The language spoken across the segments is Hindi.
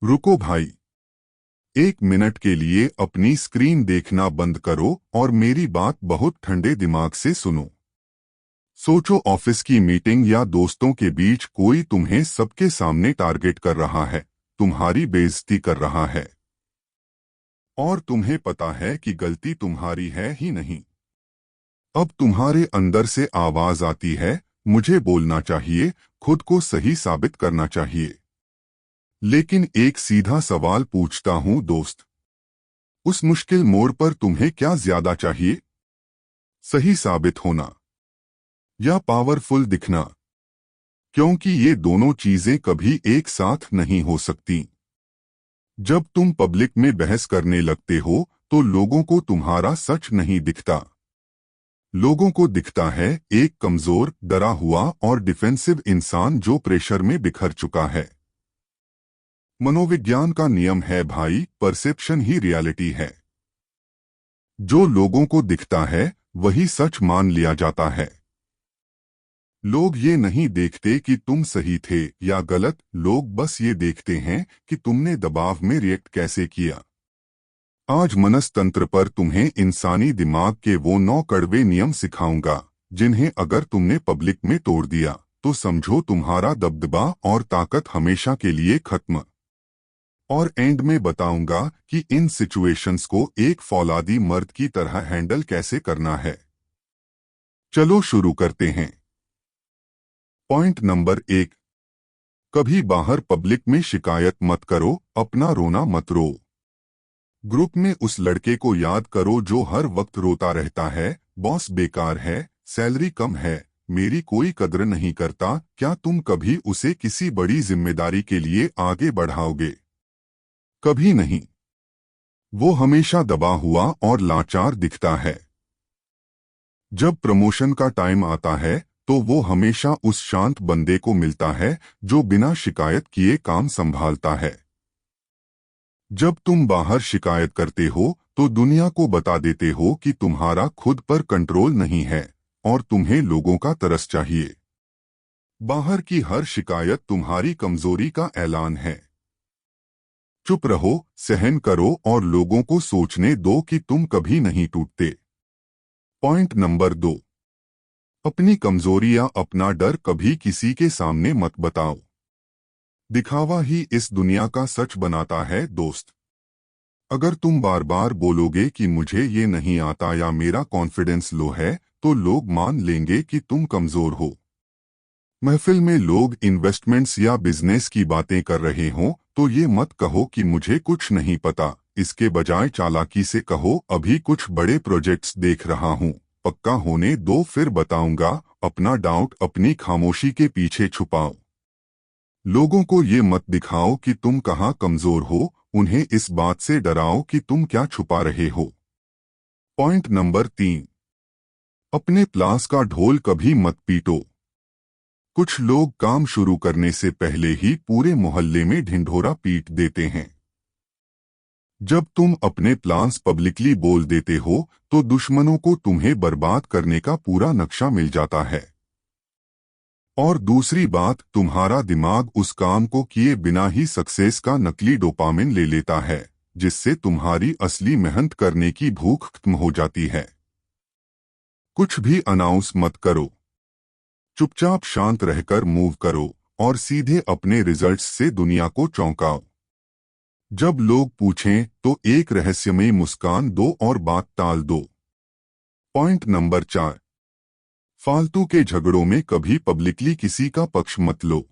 रुको भाई, 1 मिनट के लिए अपनी स्क्रीन देखना बंद करो और मेरी बात बहुत ठंडे दिमाग से सुनो। सोचो, ऑफिस की मीटिंग या दोस्तों के बीच कोई तुम्हें सबके सामने टारगेट कर रहा है, तुम्हारी बेइज्जती कर रहा है, और तुम्हें पता है कि गलती तुम्हारी है ही नहीं। अब तुम्हारे अंदर से आवाज आती है, मुझे बोलना चाहिए, खुद को सही साबित करना चाहिए। लेकिन एक सीधा सवाल पूछता हूं दोस्त, उस मुश्किल मोड़ पर तुम्हें क्या ज्यादा चाहिए? सही साबित होना या पावरफुल दिखना? क्योंकि ये दोनों चीजें कभी एक साथ नहीं हो सकती। जब तुम पब्लिक में बहस करने लगते हो तो लोगों को तुम्हारा सच नहीं दिखता। लोगों को दिखता है एक कमजोर, डरा हुआ और डिफेंसिव इंसान जो प्रेशर में बिखर चुका है। मनोविज्ञान का नियम है भाई, परसेप्शन ही रियलिटी है। जो लोगों को दिखता है वही सच मान लिया जाता है। लोग ये नहीं देखते कि तुम सही थे या गलत, लोग बस ये देखते हैं कि तुमने दबाव में रिएक्ट कैसे किया। आज मनस्तंत्र पर तुम्हें इंसानी दिमाग के वो 9 कड़वे नियम सिखाऊंगा जिन्हें अगर तुमने पब्लिक में तोड़ दिया तो समझो तुम्हारा दबदबा और ताकत हमेशा के लिए खत्म। और एंड में बताऊंगा कि इन सिचुएशंस को एक फौलादी मर्द की तरह हैंडल कैसे करना है। चलो शुरू करते हैं। पॉइंट नंबर 1, कभी बाहर पब्लिक में शिकायत मत करो, अपना रोना मत रो। ग्रुप में उस लड़के को याद करो जो हर वक्त रोता रहता है, बॉस बेकार है, सैलरी कम है, मेरी कोई कद्र नहीं करता। क्या तुम कभी उसे किसी बड़ी जिम्मेदारी के लिए आगे बढ़ाओगे? कभी नहीं। वो हमेशा दबा हुआ और लाचार दिखता है। जब प्रमोशन का टाइम आता है तो वो हमेशा उस शांत बंदे को मिलता है जो बिना शिकायत किए काम संभालता है। जब तुम बाहर शिकायत करते हो तो दुनिया को बता देते हो कि तुम्हारा खुद पर कंट्रोल नहीं है और तुम्हें लोगों का तरस चाहिए। बाहर की हर शिकायत तुम्हारी कमजोरी का ऐलान है। चुप रहो, सहन करो और लोगों को सोचने दो कि तुम कभी नहीं टूटते। पॉइंट नंबर 2, अपनी कमजोरी या अपना डर कभी किसी के सामने मत बताओ। दिखावा ही इस दुनिया का सच बनाता है दोस्त। अगर तुम बार बार बोलोगे कि मुझे ये नहीं आता या मेरा कॉन्फिडेंस लो है तो लोग मान लेंगे कि तुम कमजोर हो। महफिल में लोग इन्वेस्टमेंट्स या बिजनेस की बातें कर रहे हों तो ये मत कहो कि मुझे कुछ नहीं पता। इसके बजाय चालाकी से कहो, अभी कुछ बड़े प्रोजेक्ट्स देख रहा हूँ, पक्का होने दो फिर बताऊंगा। अपना डाउट अपनी खामोशी के पीछे छुपाओ। लोगों को ये मत दिखाओ कि तुम कहाँ कमजोर हो, उन्हें इस बात से डराओ कि तुम क्या छुपा रहे हो। पॉइंट नंबर 3, अपने प्लास का ढोल कभी मत पीटो। कुछ लोग काम शुरू करने से पहले ही पूरे मोहल्ले में ढिंढोरा पीट देते हैं। जब तुम अपने प्लान्स पब्लिकली बोल देते हो तो दुश्मनों को तुम्हें बर्बाद करने का पूरा नक्शा मिल जाता है। और दूसरी बात, तुम्हारा दिमाग उस काम को किए बिना ही सक्सेस का नकली डोपामिन ले लेता है, जिससे तुम्हारी असली मेहनत करने की भूख खत्म हो जाती है। कुछ भी अनाउंस मत करो, चुपचाप शांत रहकर मूव करो और सीधे अपने रिजल्ट्स से दुनिया को चौंकाओ। जब लोग पूछें तो एक रहस्यमयी मुस्कान दो और बात टाल दो। पॉइंट नंबर 4, फालतू के झगड़ों में कभी पब्लिकली किसी का पक्ष मत लो।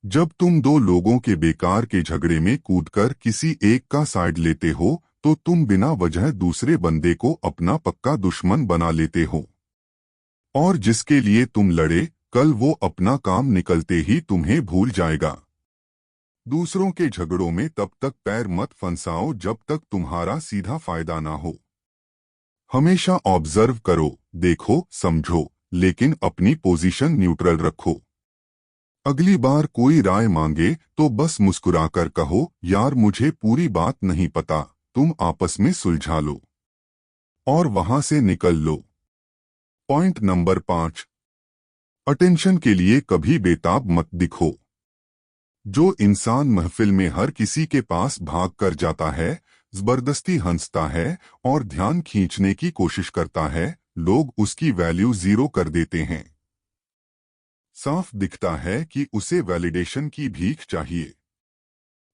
जब तुम दो लोगों के बेकार के झगड़े में कूदकर किसी एक का साइड लेते हो तो तुम बिना वजह दूसरे बंदे को अपना पक्का दुश्मन बना लेते हो। और जिसके लिए तुम लड़े, कल वो अपना काम निकलते ही तुम्हें भूल जाएगा। दूसरों के झगड़ों में तब तक पैर मत फंसाओ जब तक तुम्हारा सीधा फायदा ना हो। हमेशा ऑब्जर्व करो, देखो, समझो, लेकिन अपनी पोजीशन न्यूट्रल रखो। अगली बार कोई राय मांगे तो बस मुस्कुराकर कहो, यार मुझे पूरी बात नहीं पता, तुम आपस में सुलझा लो, और वहां से निकल लो। पॉइंट नंबर 5, अटेंशन के लिए कभी बेताब मत दिखो। जो इंसान महफिल में हर किसी के पास भाग कर जाता है, जबरदस्ती हंसता है और ध्यान खींचने की कोशिश करता है, लोग उसकी वैल्यू जीरो कर देते हैं। साफ दिखता है कि उसे वैलिडेशन की भीख चाहिए।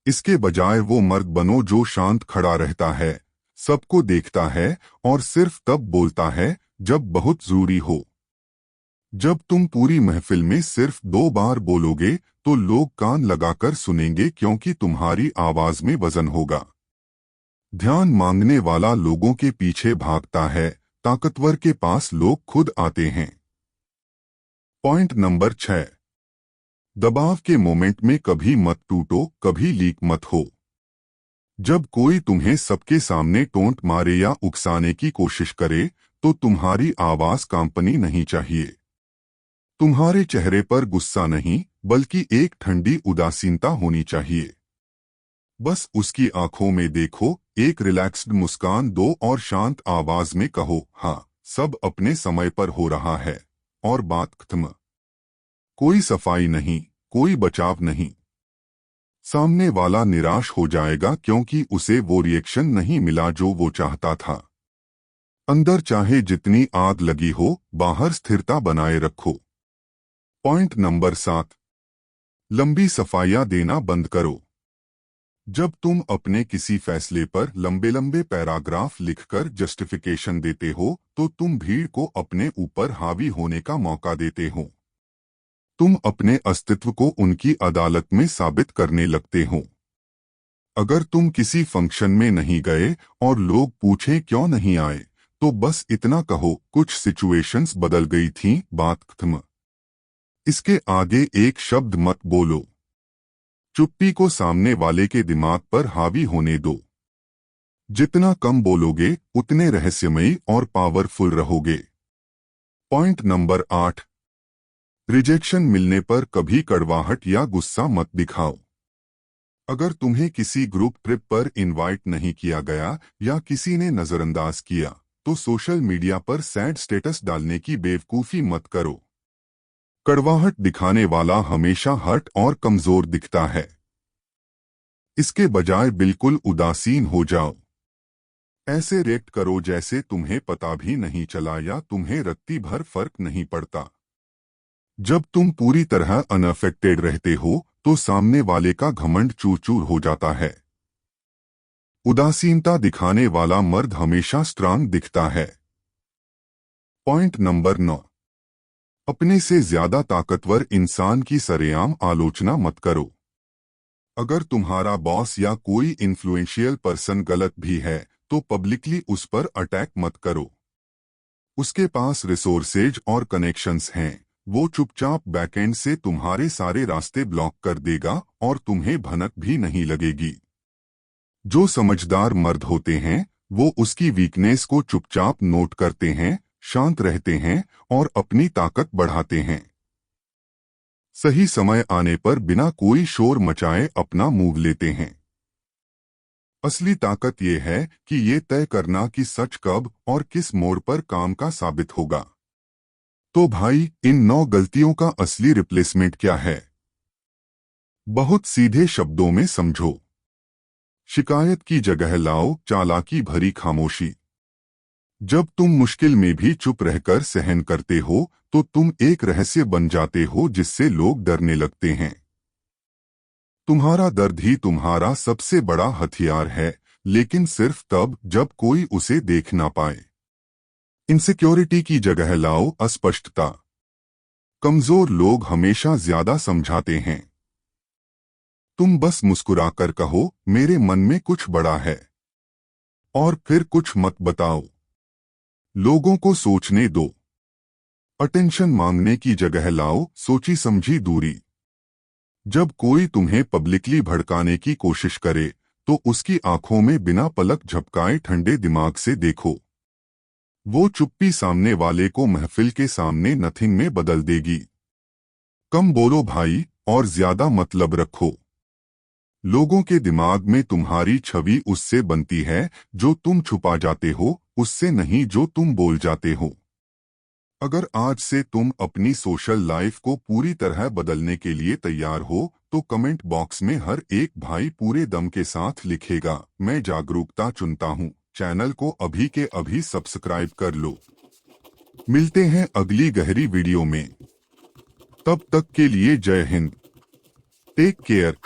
इसके बजाय वो मर्द बनो जो शांत खड़ा रहता है, सबको देखता है और सिर्फ तब बोलता है जब बहुत जरूरी हो। जब तुम पूरी महफिल में सिर्फ 2 बार बोलोगे तो लोग कान लगाकर सुनेंगे, क्योंकि तुम्हारी आवाज में वजन होगा। ध्यान मांगने वाला लोगों के पीछे भागता है, ताकतवर के पास लोग खुद आते हैं। पॉइंट नंबर 6, दबाव के मोमेंट में कभी मत टूटो, कभी लीक मत हो। जब कोई तुम्हें सबके सामने टोंट मारे या उकसाने की कोशिश करे, तो तुम्हारी आवाज कांपनी नहीं चाहिए। तुम्हारे चेहरे पर गुस्सा नहीं, बल्कि एक ठंडी उदासीनता होनी चाहिए। बस उसकी आंखों में देखो, एक रिलैक्स्ड मुस्कान दो और शांत आवाज में कहो, हाँ, सब अपने समय पर हो रहा है, और बात खत्म। कोई सफाई नहीं, कोई बचाव नहीं। सामने वाला निराश हो जाएगा, क्योंकि उसे वो रिएक्शन नहीं मिला जो वो चाहता था। अंदर चाहे जितनी आग लगी हो, बाहर स्थिरता बनाए रखो। पॉइंट नंबर 7, लंबी सफाइयां देना बंद करो। जब तुम अपने किसी फैसले पर लंबे लंबे पैराग्राफ लिखकर जस्टिफिकेशन देते हो, तो तुम भीड़ को अपने ऊपर हावी होने का मौका देते हो। तुम अपने अस्तित्व को उनकी अदालत में साबित करने लगते हो। अगर तुम किसी फंक्शन में नहीं गए और लोग पूछें क्यों नहीं आए, तो बस इतना कहो, कुछ सिचुएशंस बदल गई थीं, बात खत्म। इसके आगे एक शब्द मत बोलो। चुप्पी को सामने वाले के दिमाग पर हावी होने दो। जितना कम बोलोगे, उतने रहस्यमयी और पावरफुल रहोगे। पॉइंट नंबर 8, रिजेक्शन मिलने पर कभी कड़वाहट या गुस्सा मत दिखाओ। अगर तुम्हें किसी ग्रुप ट्रिप पर इनवाइट नहीं किया गया या किसी ने नजरअंदाज किया, तो सोशल मीडिया पर सैड स्टेटस डालने की बेवकूफी मत करो। कड़वाहट दिखाने वाला हमेशा हर्ट और कमजोर दिखता है। इसके बजाय बिल्कुल उदासीन हो जाओ। ऐसे रिएक्ट करो जैसे तुम्हें पता भी नहीं चला या तुम्हें रत्ती भर फर्क नहीं पड़ता। जब तुम पूरी तरह अनअफेक्टेड रहते हो, तो सामने वाले का घमंड चूर चूर हो जाता है। उदासीनता दिखाने वाला मर्द हमेशा स्ट्रांग दिखता है। पॉइंट नंबर 9, अपने से ज्यादा ताकतवर इंसान की सरेआम आलोचना मत करो। अगर तुम्हारा बॉस या कोई इन्फ्लुएंशियल पर्सन गलत भी है, तो पब्लिकली उस पर अटैक मत करो। उसके पास रिसोर्सेज और कनेक्शंस हैं, वो चुपचाप बैकएंड से तुम्हारे सारे रास्ते ब्लॉक कर देगा और तुम्हें भनक भी नहीं लगेगी। जो समझदार मर्द होते हैं, वो उसकी वीकनेस को चुपचाप नोट करते हैं, शांत रहते हैं और अपनी ताकत बढ़ाते हैं। सही समय आने पर बिना कोई शोर मचाए अपना मूव लेते हैं। असली ताकत ये है कि ये तय करना कि सच कब और किस मोड़ पर काम का साबित होगा। तो भाई, इन 9 गलतियों का असली रिप्लेसमेंट क्या है? बहुत सीधे शब्दों में समझो। शिकायत की जगह लाओ चालाकी भरी खामोशी। जब तुम मुश्किल में भी चुप रहकर सहन करते हो, तो तुम एक रहस्य बन जाते हो जिससे लोग डरने लगते हैं। तुम्हारा दर्द ही तुम्हारा सबसे बड़ा हथियार है, लेकिन सिर्फ तब जब कोई उसे देख ना पाए। इनसिक्योरिटी की जगह लाओ अस्पष्टता। कमजोर लोग हमेशा ज्यादा समझाते हैं। तुम बस मुस्कुराकर कहो, मेरे मन में कुछ बड़ा है, और फिर कुछ मत बताओ। लोगों को सोचने दो। अटेंशन मांगने की जगह लाओ सोची समझी दूरी। जब कोई तुम्हें पब्लिकली भड़काने की कोशिश करे, तो उसकी आंखों में बिना पलक झपकाए ठंडे दिमाग से देखो। वो चुप्पी सामने वाले को महफिल के सामने नथिंग में बदल देगी। कम बोलो भाई, और ज्यादा मतलब रखो। लोगों के दिमाग में तुम्हारी छवि उससे बनती है जो तुम छुपा जाते हो, उससे नहीं जो तुम बोल जाते हो। अगर आज से तुम अपनी सोशल लाइफ को पूरी तरह बदलने के लिए तैयार हो तो कमेंट बॉक्स में हर एक भाई पूरे दम के साथ लिखेगा, मैं जागरूकता चुनता हूँ। चैनल को अभी के अभी सब्सक्राइब कर लो। मिलते हैं अगली गहरी वीडियो में। तब तक के लिए जय हिंद। Take care.